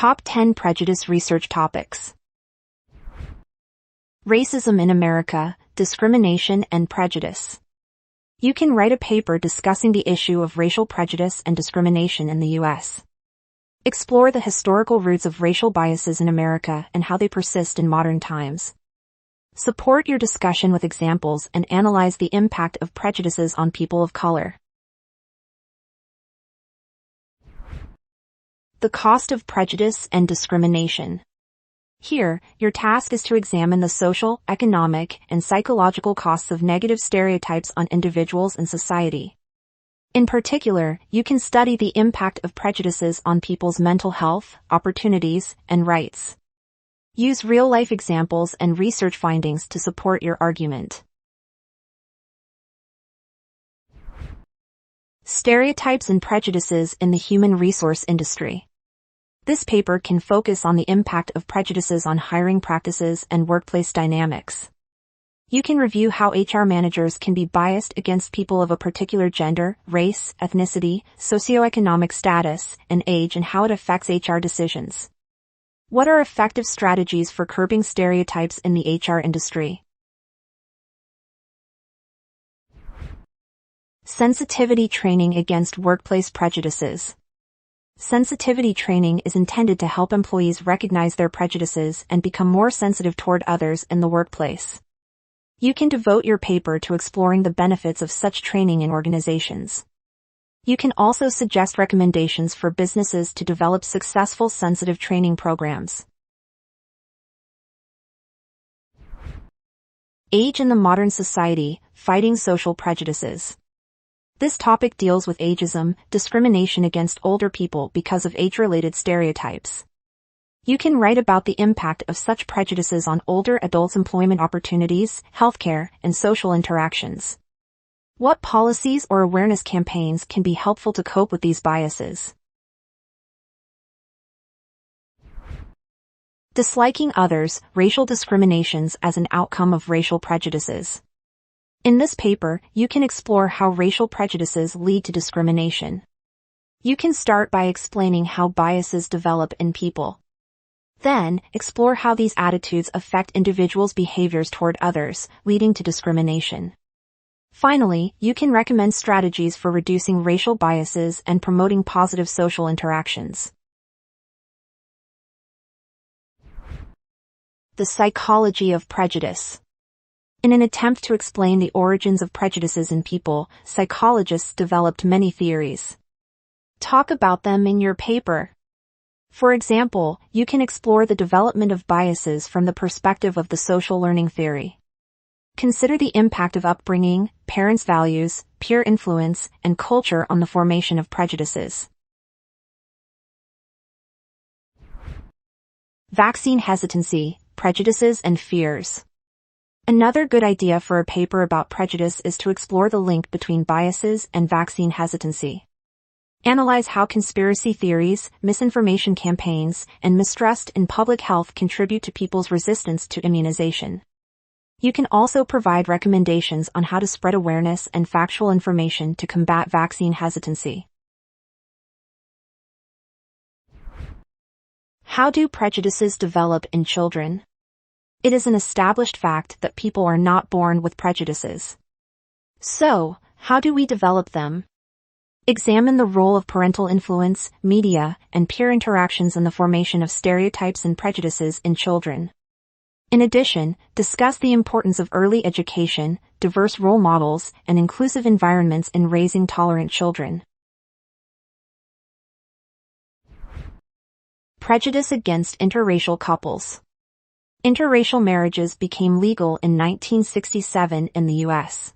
Top 10 Prejudice Research Topics. Racism in America, Discrimination and Prejudice. You can write a paper discussing the issue of racial prejudice and discrimination in the U.S. Explore the historical roots of racial biases in America and how they persist in modern times. Support your discussion with examples and analyze the impact of prejudices on people of color. The cost of prejudice and discrimination. Here, your task is to examine the social, economic, and psychological costs of negative stereotypes on individuals and society. In particular, you can study the impact of prejudices on people's mental health, opportunities, and rights. Use real-life examples and research findings to support your argument. Stereotypes and prejudices in the human resource industry. This paper can focus on the impact of prejudices on hiring practices and workplace dynamics. You can review how HR managers can be biased against people of a particular gender, race, ethnicity, socioeconomic status, and age, and how it affects HR decisions. What are effective strategies for curbing stereotypes in the HR industry? Sensitivity training against workplace prejudices. Sensitivity training is intended to help employees recognize their prejudices and become more sensitive toward others in the workplace. You can devote your paper to exploring the benefits of such training in organizations. You can also suggest recommendations for businesses to develop successful sensitive training programs. Age in the modern society, fighting social prejudices. This topic deals with ageism, discrimination against older people because of age-related stereotypes. You can write about the impact of such prejudices on older adults' employment opportunities, healthcare, and social interactions. What policies or awareness campaigns can be helpful to cope with these biases? Disliking others, racial discriminations as an outcome of racial prejudices. In this paper, you can explore how racial prejudices lead to discrimination. You can start by explaining how biases develop in people. Then, explore how these attitudes affect individuals' behaviors toward others, leading to discrimination. Finally, you can recommend strategies for reducing racial biases and promoting positive social interactions. The Psychology of Prejudice. In an attempt to explain the origins of prejudices in people, psychologists developed many theories. Talk about them in your paper. For example, you can explore the development of biases from the perspective of the social learning theory. Consider the impact of upbringing, parents' values, peer influence, and culture on the formation of prejudices. Vaccine hesitancy, prejudices and fears. Another good idea for a paper about prejudice is to explore the link between biases and vaccine hesitancy. Analyze how conspiracy theories, misinformation campaigns, and mistrust in public health contribute to people's resistance to immunization. You can also provide recommendations on how to spread awareness and factual information to combat vaccine hesitancy. How do prejudices develop in children? It is an established fact that people are not born with prejudices. So, how do we develop them? Examine the role of parental influence, media, and peer interactions in the formation of stereotypes and prejudices in children. In addition, discuss the importance of early education, diverse role models, and inclusive environments in raising tolerant children. Prejudice against interracial couples. Interracial marriages became legal in 1967 in the U.S.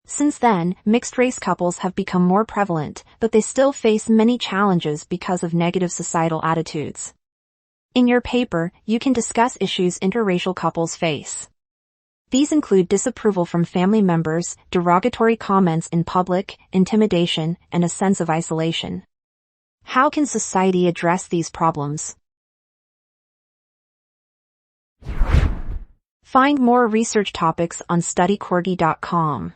Since then, mixed-race couples have become more prevalent, but they still face many challenges because of negative societal attitudes. In your paper, you can discuss issues interracial couples face. These include disapproval from family members, derogatory comments in public, intimidation, and a sense of isolation. How can society address these problems? Find more research topics on studycorgi.com.